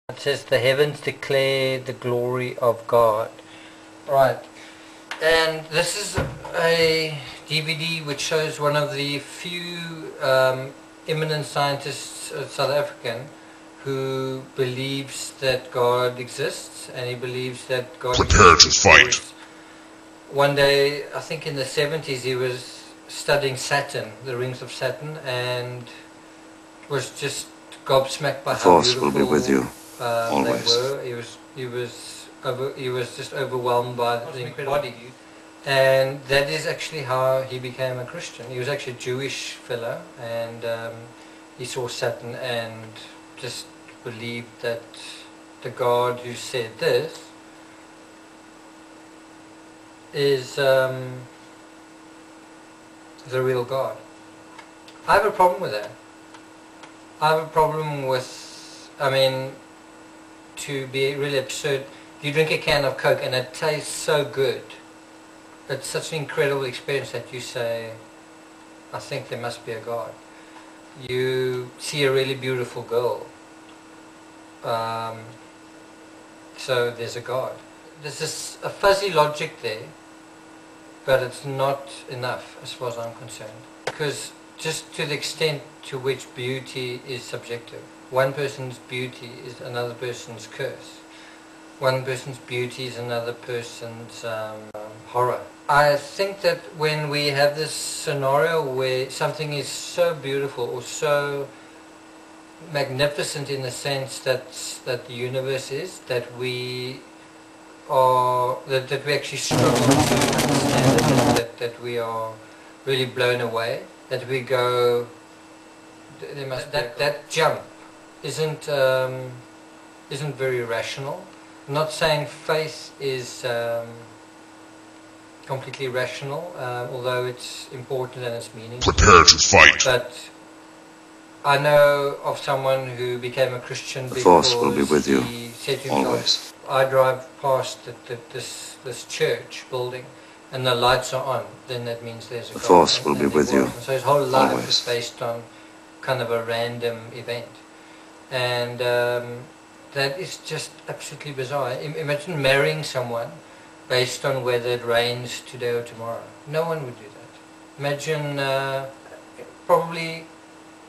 It says the heavens declare the glory of God. Right. And this is a DVD which shows one of the few eminent scientists, South African, who believes that God exists, and he believes that God Prepare to fight. One day, I think in the 70s, he was studying Saturn, the rings of Saturn, and was just gobsmacked by how Force beautiful will be with you. they Always. were. He was just overwhelmed by the incredible body, and that is actually how he became a Christian. He was actually a Jewish fellow, and he saw Saturn and just believed that the God who said this is the real God. I have a problem with that. I have a problem with, to be really absurd, you drink a can of Coke and it tastes so good. It's such an incredible experience that you say, I think there must be a God. You see a really beautiful girl, so there's a God. There's a fuzzy logic there, but it's not enough as far as I'm concerned. Because just to the extent to which beauty is subjective. One person's beauty is another person's curse. One person's beauty is another person's horror. I think that when we have this scenario where something is so beautiful or so magnificent in the sense that the universe is, that we actually struggle to understand it, that we are really blown away, that we go, there must that jump isn't very rational. I'm not saying faith is completely rational, although it's important and it's meaningful. Prepare to fight. But I know of someone who became a Christian because Force will be with you. he said to himself, Always. I drive past this church building and the lights are on, then that means there's a God. The Force will be And with there you. was. So his whole life Always. was based on kind of a random event. And that is just absolutely bizarre. Imagine marrying someone based on whether it rains today or tomorrow. No one would do that. Imagine, probably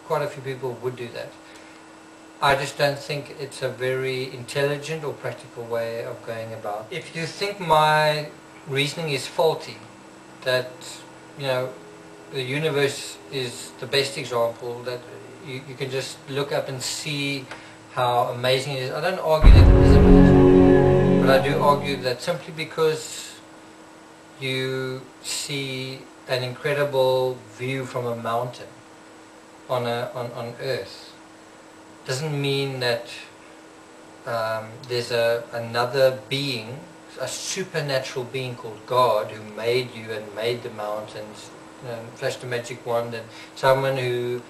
quite a few people would do that. I just don't think it's a very intelligent or practical way of going about. If you think my reasoning is faulty, that, the universe is the best example, that you can just look up and see how amazing it is. I don't argue that it is amazing, but I do argue that simply because you see an incredible view from a mountain on Earth doesn't mean that there's another being, a supernatural being called God, who made you and made the mountains, flashed a magic wand, and someone who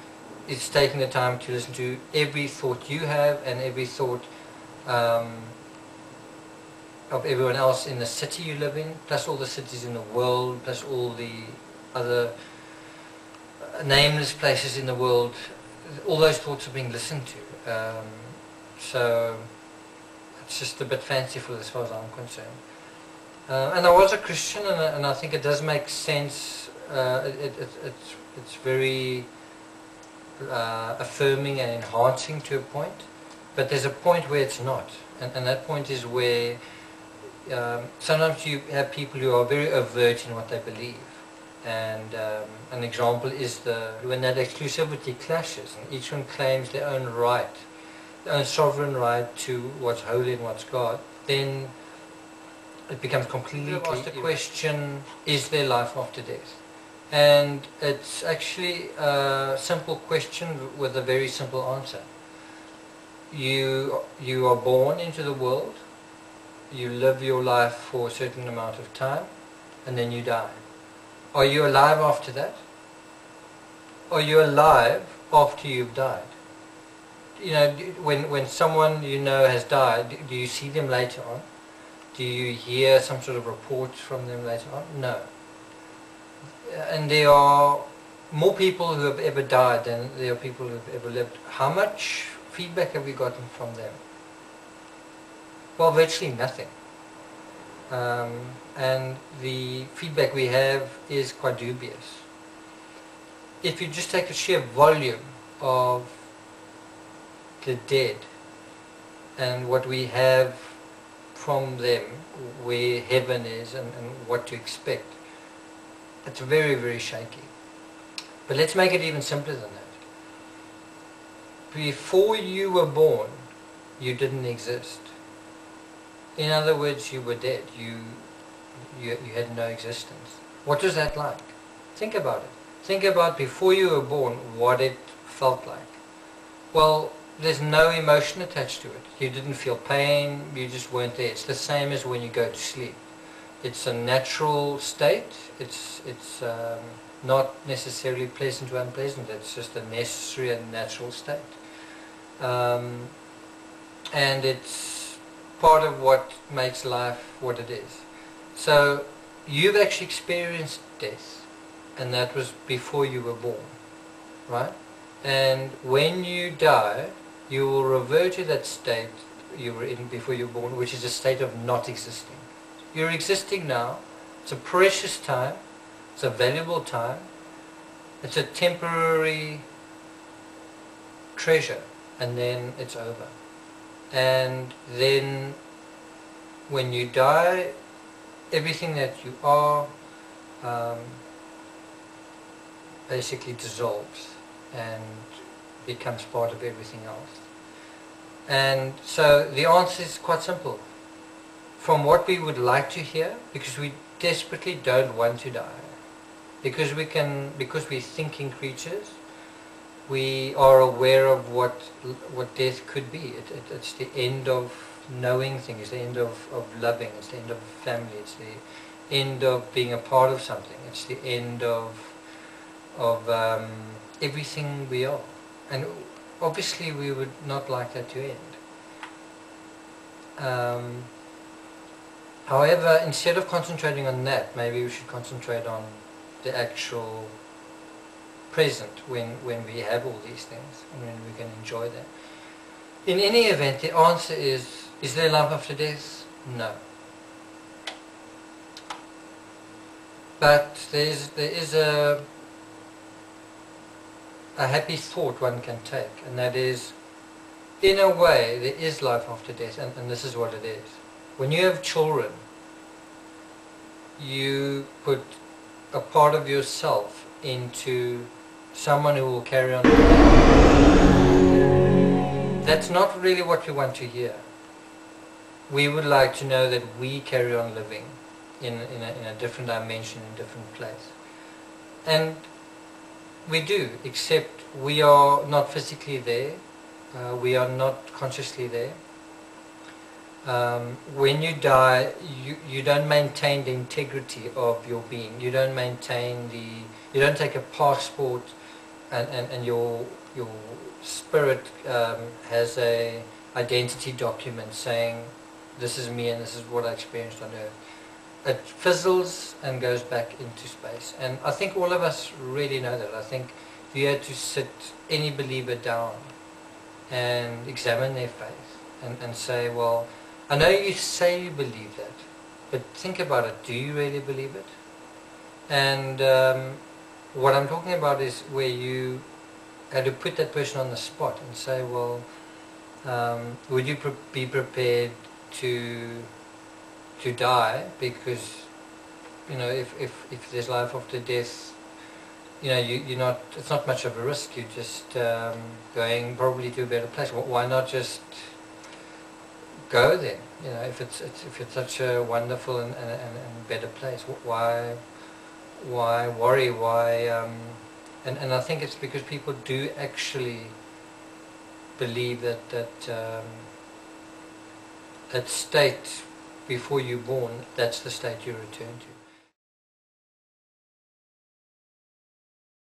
is taking the time to listen to every thought you have and every thought of everyone else in the city you live in, plus all the cities in the world, plus all the other nameless places in the world. All those thoughts are being listened to. So it's just a bit fanciful as far as I'm concerned. And I was a Christian, and I think it does make sense. It's very affirming and enhancing to a point, but there's a point where it's not, and that point is where sometimes you have people who are very overt in what they believe, and an example is when that exclusivity clashes and each one claims their own right, their own sovereign right to what's holy and what's God, then it becomes completely clear. The question, is there life after death? And it's actually a simple question with a very simple answer. You are born into the world, you live your life for a certain amount of time, and then you die. Are you alive after that? Are you alive after you've died? When someone has died, do you see them later on? Do you hear some sort of report from them later on? No. And there are more people who have ever died than there are people who have ever lived. How much feedback have we gotten from them? Well, virtually nothing. And the feedback we have is quite dubious. If you just take the sheer volume of the dead and what we have from them, where heaven is and what to expect, it's very, very shaky. But let's make it even simpler than that. Before you were born, you didn't exist. In other words, you were dead. You had no existence. What was that like? Think about it. Think about before you were born, what it felt like. Well, there's no emotion attached to it. You didn't feel pain, you just weren't there. It's the same as when you go to sleep. It's a natural state. It's not necessarily pleasant or unpleasant. It's just a necessary and natural state. And it's part of what makes life what it is. So you've actually experienced death, and that was before you were born, right? And when you die, you will revert to that state you were in before you were born, which is a state of not existing. You're existing now. It's a precious time. It's a valuable time. It's a temporary treasure, and then it's over. And then when you die, everything that you are basically dissolves and becomes part of everything else. And so the answer is quite simple. From what we would like to hear, because we desperately don't want to die, because we're thinking creatures, we are aware of what death could be. It's the end of knowing things, it's the end of loving, it's the end of family, it's the end of being a part of something, it's the end of everything we are. And obviously we would not like that to end. However, instead of concentrating on that, maybe we should concentrate on the actual present when we have all these things and when we can enjoy them. In any event, the answer is there life after death? No. But there is a happy thought one can take, and that is, in a way, there is life after death, and this is what it is. When you have children, you put a part of yourself into someone who will carry on. That's not really what we want to hear. We would like to know that we carry on living in a different dimension, in a different place. And we do, except we are not physically there. We are not consciously there. When you die, you don't maintain the integrity of your being. You don't maintain you don't take a passport and your spirit has a identity document saying this is me and this is what I experienced on earth. It fizzles and goes back into space. And I think all of us really know that. I think if you had to sit any believer down and examine their faith and say, well, I know you say you believe that, but think about it. Do you really believe it? And what I'm talking about is where you had to put that person on the spot and say, well, would you be prepared to die? Because, you know, if there's life after death, you know, you're not. It's not much of a risk. You're just going probably to a better place. Why not just go then? You know, if it's such a wonderful and better place, why worry? Why? And I think it's because people do actually believe that state before you're born, that's the state you return to.